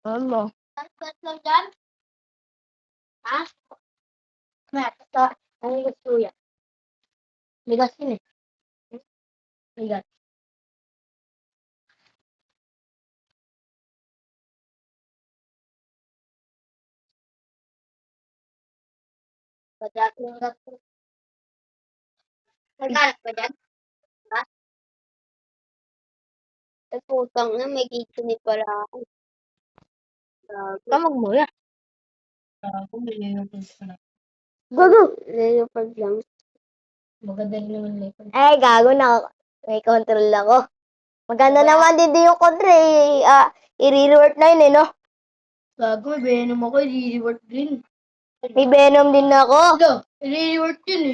Ano? Ha? Ano gusto yan? Bigas yun eh. Bigas. Pagdating yung gasto. Naghanap ka dyan? Ha? Ay, putang na, may kikinig pala ako. Kamag mo yan. Gago! Leopard lang. Maganda rin naman leopard. Ay, gago na. May control ako. Maganda naman din yung control eh. I-reward na yun eh, no? Gago, may venom ako. I-reward din. May venom din ako. I-reward yun eh.